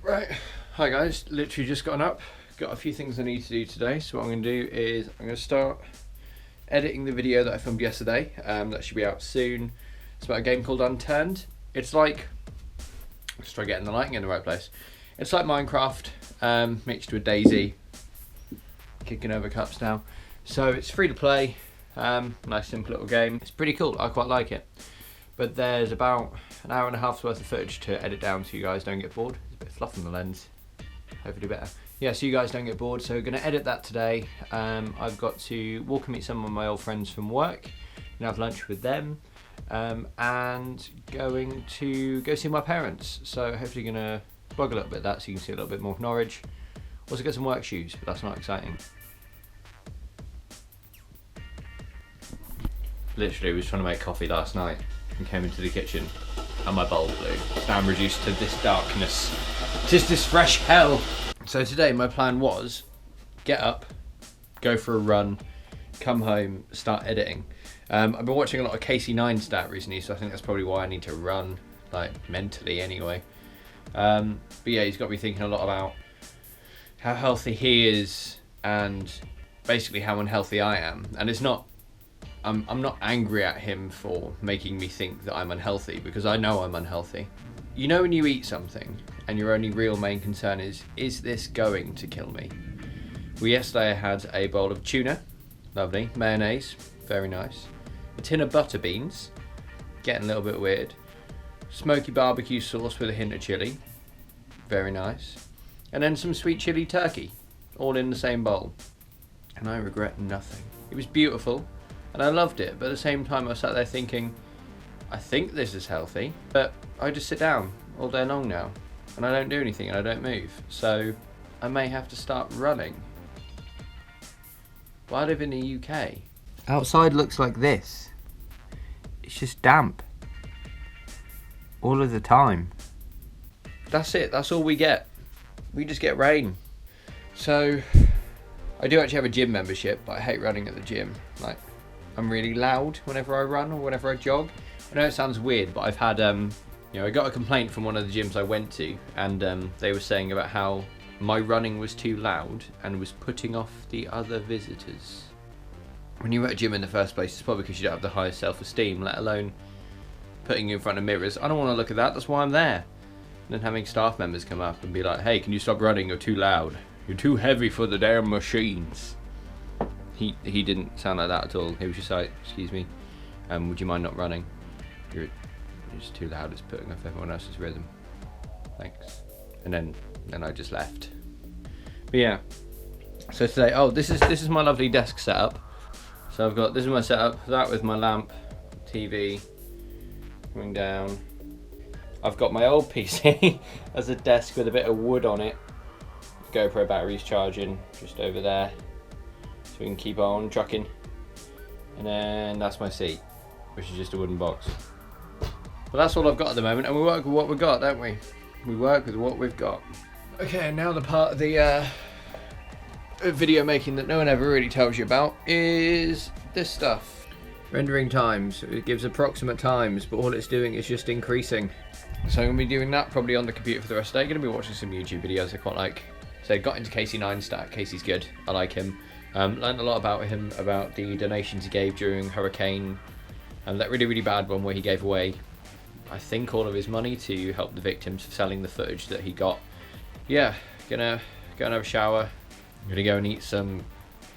Right, hi guys, literally just gotten up, got a few things I need to do today, so what I'm going to do is I'm going to start editing the video that I filmed yesterday. That should be out soon. It's about a game called Unturned. It's like, let's try getting the lighting in the right place. It's like Minecraft mixed with Daisy, kicking over cups now. So it's free to play, nice simple little game. It's pretty cool, I quite like it. But there's about an hour and a half's worth of footage to edit down so you guys don't get bored. There's a bit of fluff on the lens, hopefully better. Yeah, so you guys don't get bored, so we're going to edit that today. I've got to walk and meet some of my old friends from work and have lunch with them, and going to go see my parents. So hopefully going to vlog a little bit of that so you can see a little bit more of Norwich. Also get some work shoes, but that's not exciting. Literally was trying to make coffee last night and came into the kitchen and my bulb blew. Now I'm reduced to this darkness. 'Tis this fresh hell. So today my plan was get up, go for a run, come home, start editing. I've been watching a lot of Casey Neistat recently, so I think that's probably why I need to run, like mentally anyway. But yeah, he's got me thinking a lot about how healthy he is and basically how unhealthy I am. And it's not, I'm not angry at him for making me think that I'm unhealthy, because I know I'm unhealthy. You know when you eat something and your only real main concern is this going to kill me? Well, yesterday I had a bowl of tuna, lovely, mayonnaise, very nice, a tin of butter beans, getting a little bit weird, smoky barbecue sauce with a hint of chilli, very nice, and then some sweet chilli turkey, all in the same bowl. And I regret nothing. It was beautiful. And I loved it, but at the same time I was sat there thinking, I think this is healthy, but I just sit down all day long now, and I don't do anything and I don't move, so I may have to start running. But I live in the UK. Outside looks like this. It's just damp. All of the time. That's it, that's all we get. We just get rain. So, I do actually have a gym membership, but I hate running at the gym. Like, I'm really loud whenever I run or whenever I jog. I know it sounds weird, but I've had, I got a complaint from one of the gyms I went to, and they were saying about how my running was too loud and was putting off the other visitors. When you're at a gym in the first place, it's probably because you don't have the highest self-esteem, let alone putting you in front of mirrors. I don't want to look at that, that's why I'm there. And then having staff members come up and be like, hey, can you stop running, you're too loud. You're too heavy for the damn machines. He didn't sound like that at all. He was just like, excuse me, would you mind not running? You're just too loud, it's putting off everyone else's rhythm. Thanks. And then I just left. But yeah, so today, this is my lovely desk setup. So I've got, this is my setup, that with my lamp, TV, coming down. I've got my old PC as a desk with a bit of wood on it. GoPro batteries charging just over there, so we can keep on trucking. And then that's my seat, which is just a wooden box. But that's all I've got at the moment, and we work with what we've got, don't we? We work with what we've got. Okay, now the part of the video making that no one ever really tells you about is this stuff. Rendering times. It gives approximate times, but all it's doing is just increasing. So I'm going to be doing that probably on the computer for the rest of the day. I'm going to be watching some YouTube videos I quite like. So I got into Casey Neistat. Casey's good. I like him. Learned a lot about him, about the donations he gave during Hurricane, and that really, really bad one where he gave away, I think, all of his money to help the victims for selling the footage that he got. Yeah, gonna go and have a shower. I'm gonna go and eat some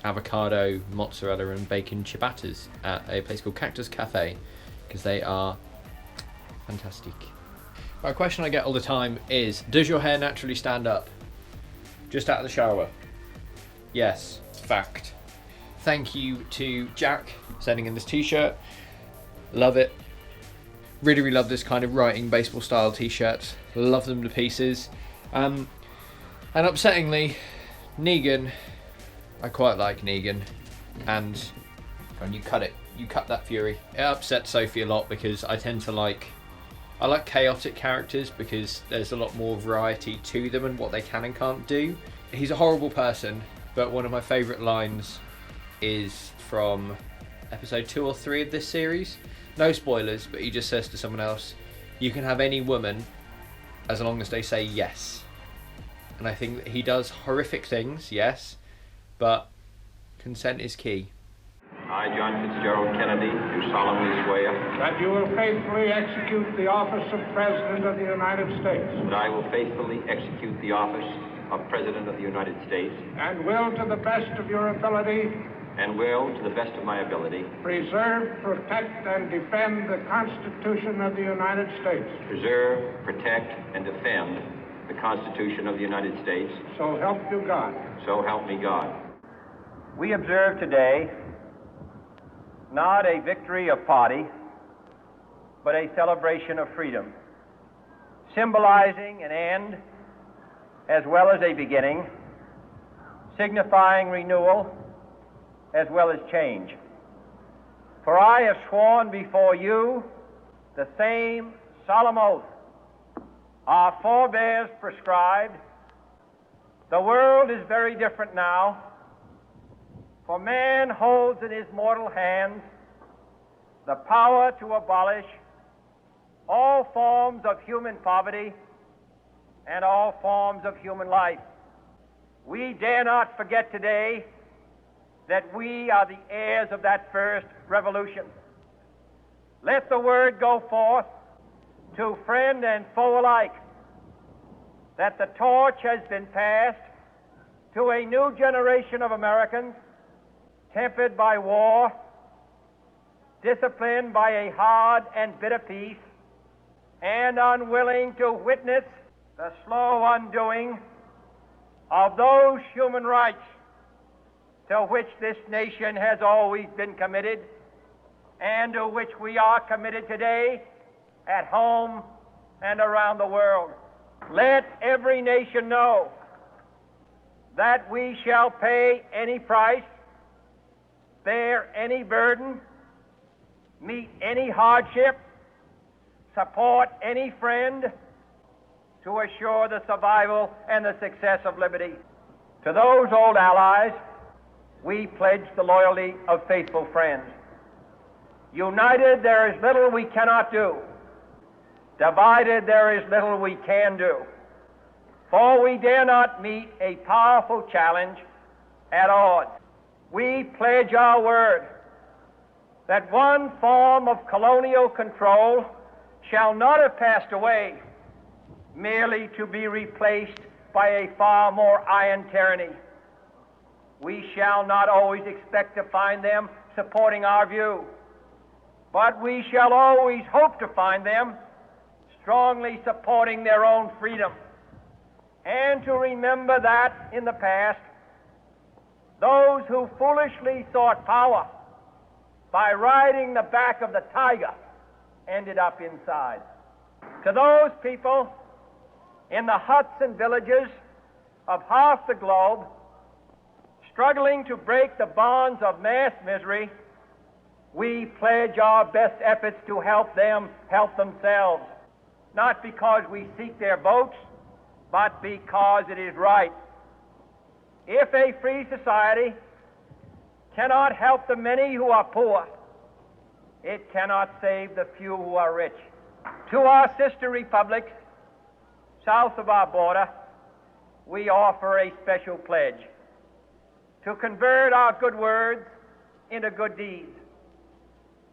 avocado, mozzarella and bacon ciabattas at a place called Cactus Cafe, because they are fantastic. A question I get all the time is, does your hair naturally stand up? Just out of the shower? Yes, fact. Thank you to Jack sending in this t-shirt. Love it. Really, really love this kind of writing baseball style t-shirts. Love them to pieces. And upsettingly, Negan, I quite like Negan. And when you cut that fury. It upsets Sophie a lot because I tend to I like chaotic characters because there's a lot more variety to them and what they can and can't do. He's a horrible person, but one of my favourite lines is from episode 2 or 3 of this series. No spoilers, but he just says to someone else, you can have any woman as long as they say yes. And I think that he does horrific things, yes, but consent is key. I, John Fitzgerald Kennedy, do solemnly swear that you will faithfully execute the office of President of the United States. that I will faithfully execute the office of President of the United States And will, to the best of your ability, and will, to the best of my ability, preserve, protect, and defend the Constitution of the United States. preserve, protect, and defend the Constitution of the United States. So help you God. So help me God. We observe today not a victory of party, but a celebration of freedom, symbolizing an end as well as a beginning, signifying renewal as well as change. For I have sworn before you the same solemn oath our forebears prescribed. The world is very different now, for man holds in his mortal hands the power to abolish all forms of human poverty and all forms of human life. We dare not forget today that we are the heirs of that first revolution. Let the word go forth to friend and foe alike that the torch has been passed to a new generation of Americans tempered by war, disciplined by a hard and bitter peace, and unwilling to witness the slow undoing of those human rights to which this nation has always been committed and to which we are committed today at home and around the world. Let every nation know that we shall pay any price, bear any burden, meet any hardship, support any friend to assure the survival and the success of liberty. To those old allies, we pledge the loyalty of faithful friends. United, there is little we cannot do. Divided, there is little we can do. For we dare not meet a powerful challenge at odds. We pledge our word that one form of colonial control shall not have passed away, merely to be replaced by a far more iron tyranny. We shall not always expect to find them supporting our view, but we shall always hope to find them strongly supporting their own freedom, and to remember that in the past, those who foolishly sought power by riding the back of the tiger ended up inside. To those people in the huts and villages of half the globe struggling to break the bonds of mass misery, we pledge our best efforts to help them help themselves, not because we seek their votes, but because it is right. If a free society cannot help the many who are poor, it cannot save the few who are rich. To our sister republics south of our border, we offer a special pledge to convert our good words into good deeds,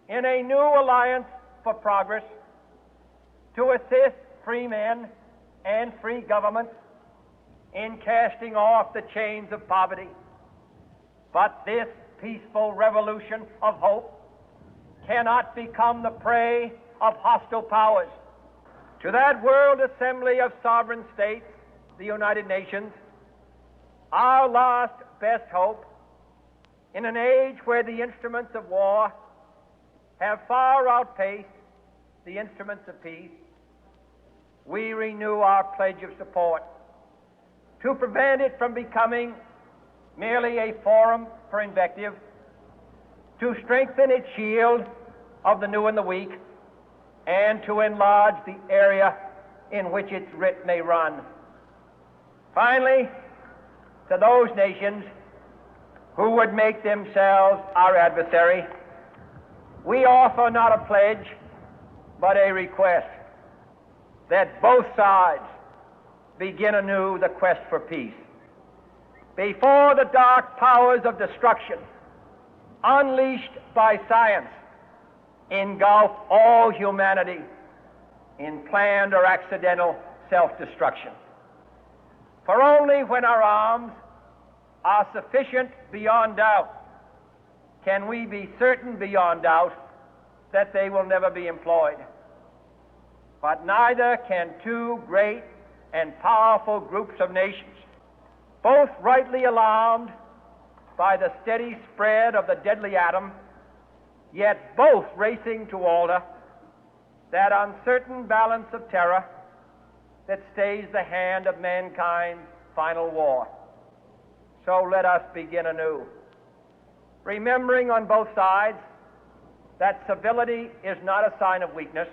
in a new alliance for progress, to assist free men and free governments in casting off the chains of poverty. But this peaceful revolution of hope cannot become the prey of hostile powers. To that World Assembly of Sovereign States, the United Nations, our last best hope, in an age where the instruments of war have far outpaced the instruments of peace, we renew our pledge of support to prevent it from becoming merely a forum for invective, to strengthen its shield of the new and the weak, and to enlarge the area in which its writ may run. Finally, to those nations who would make themselves our adversary, we offer not a pledge, but a request that both sides begin anew the quest for peace. Before the dark powers of destruction, unleashed by science, engulf all humanity in planned or accidental self-destruction. For only when our arms are sufficient beyond doubt can we be certain beyond doubt that they will never be employed. But neither can two great and powerful groups of nations, both rightly alarmed by the steady spread of the deadly atom, yet both racing to alter that uncertain balance of terror that stays the hand of mankind's final war. So let us begin anew, remembering on both sides that civility is not a sign of weakness,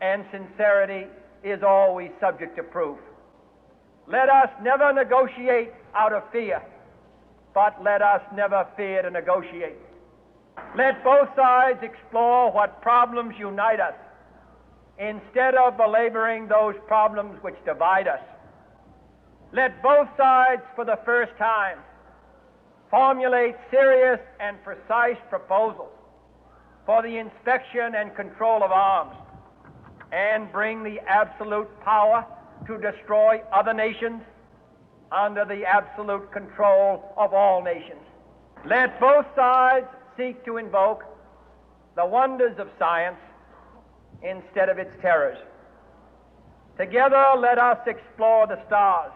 and sincerity is always subject to proof. Let us never negotiate out of fear, but let us never fear to negotiate. Let both sides explore what problems unite us, instead of belaboring those problems which divide us. Let both sides, for the first time, formulate serious and precise proposals for the inspection and control of arms, and bring the absolute power to destroy other nations under the absolute control of all nations. Let both sides seek to invoke the wonders of science instead of its terrors. Together, let us explore the stars,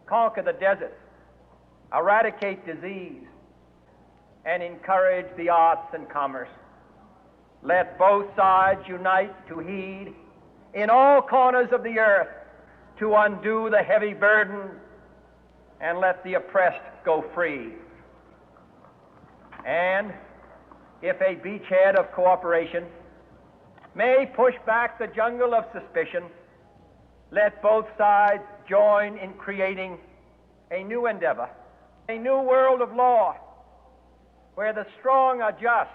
conquer the deserts, eradicate disease, and encourage the arts and commerce. Let both sides unite to heed in all corners of the earth to undo the heavy burden and let the oppressed go free. And if a beachhead of cooperation may push back the jungle of suspicion, let both sides join in creating a new endeavor, a new world of law, where the strong are just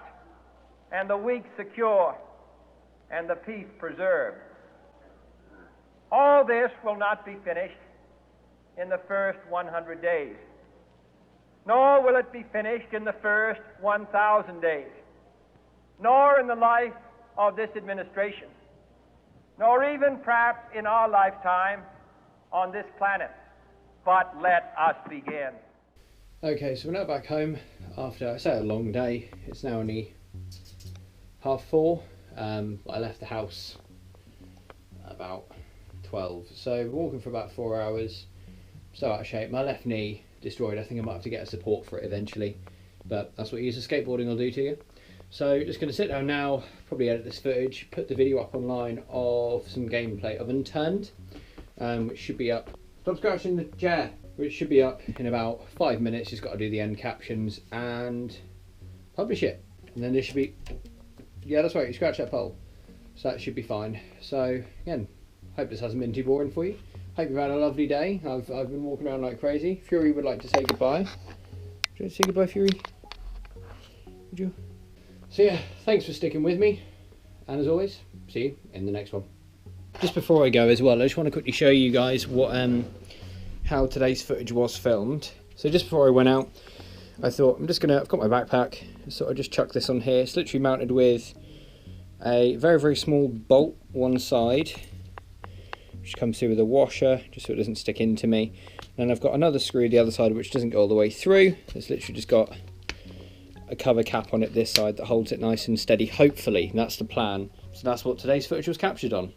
and the weak secure and the peace preserved. All this will not be finished in the first 100 days, nor will it be finished in the first 1,000 days, nor in the life of this administration, nor even perhaps in our lifetime on this planet. But let us begin. Okay, so we're now back home after, I say, a long day. It's now only 4:30. I left the house about 12, so we're walking for about 4 hours. So out of shape. My left knee destroyed. I think I might have to get a support for it eventually, but that's what use of skateboarding will do to you. So just going to sit down now, probably edit this footage, put the video up online of some gameplay of Unturned, which should be up. Stop scratching the chair. Which should be up in about 5 minutes. Just got to do the end captions and publish it, and then this should be, yeah, that's right, you scratch that pole, so that should be fine. So again, hope this hasn't been too boring for you. Hope you've had a lovely day. I've been walking around like crazy. Fury would like to say goodbye. Do you want to say goodbye, Fury? Would you? So yeah, thanks for sticking with me, and as always, see you in the next one. Just before I go as well, I just want to quickly show you guys what how today's footage was filmed. So just before I went out, I thought I've got my backpack, so I just chuck this on here. It's literally mounted with a very, very small bolt one side, which comes through with a washer, just so it doesn't stick into me. And I've got another screw the other side, which doesn't go all the way through. It's literally just got a cover cap on it this side that holds it nice and steady, hopefully. That's the plan. So that's what today's footage was captured on.